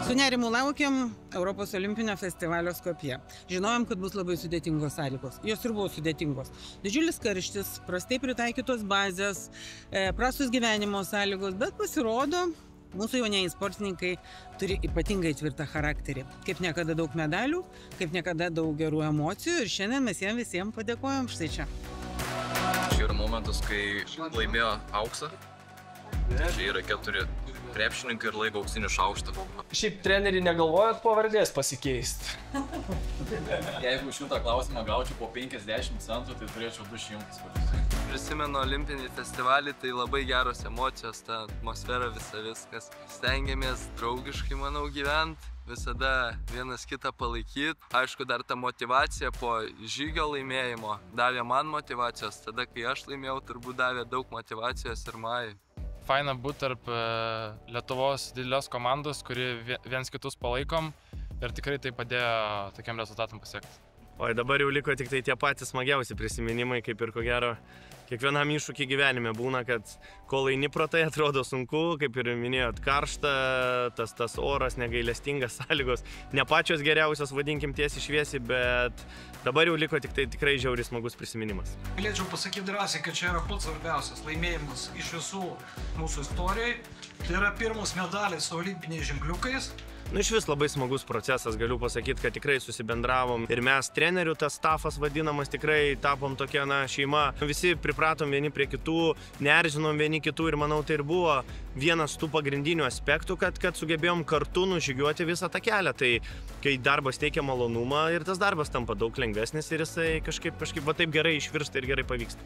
Su nerimu laukiam Europos olimpinio festivalio Skopje. Žinojom, kad bus labai sudėtingos sąlygos. Jos ir buvo sudėtingos. Didžiulis karštis, prastai pritaikytos bazės, prastus gyvenimo sąlygos, bet pasirodo, mūsų jaunieji sportininkai turi ypatingai tvirtą charakterį. Kaip niekada daug medalių, kaip niekada daug gerų emocijų ir šiandien mes jiems visiems padėkojom štai čia. Čia yra momentas, kai laimėjo auksą. Čia yra 4 krepšininkai ir laiko auksinį šaukštą. Šiaip treneriai negalvojat pavardės pasikeisti? Jeigu šitą klausimą gaučiau po 50 centų, tai turėčiau 200. Prisimenu olimpinį festivalį, tai labai geros emocijos, ta atmosfera, viskas. Stengiamės draugiškai, manau, gyventi, visada vienas kitą palaikyti. Aišku, dar ta motyvacija po žygio laimėjimo davė man motyvacijos, tada kai aš laimėjau, turbūt davė daug motyvacijos ir Majai. Faina būti tarp Lietuvos didelės komandos, kuri viens kitus palaikom ir tikrai tai padėjo tokiam rezultatam pasiekti. O dabar jau liko tik tai tie patys smagiausi prisiminimai, kaip ir ko gero kiekvienam iššūkį gyvenime būna, kad kol eini pro tai atrodo sunku, kaip ir minėjot, karšta, tas oras, negailestingas sąlygos, ne pačios geriausios, vadinkim tiesiai šviesiai, bet dabar jau liko tik tai tikrai žiauriai smagus prisiminimas. Galėčiau pasakyti drąsiai, kad čia yra pats svarbiausias laimėjimas iš visų mūsų istorijai. Tai yra pirmas medalis su olimpiniais ženkliukais. Iš vis labai smagus procesas, galiu pasakyti, kad tikrai susibendravom ir mes trenerių, tas stafas vadinamas, tikrai tapom tokia šeima. Visi pripratom vieni prie kitų, neržinom vieni kitų ir manau tai ir buvo vienas tų pagrindinių aspektų, kad sugebėjom kartu nužygiuoti visą tą kelią. Tai kai darbas teikia malonumą ir tas darbas tampa daug lengvesnis ir jisai kažkaip va taip gerai išvirsta ir gerai pavyksta.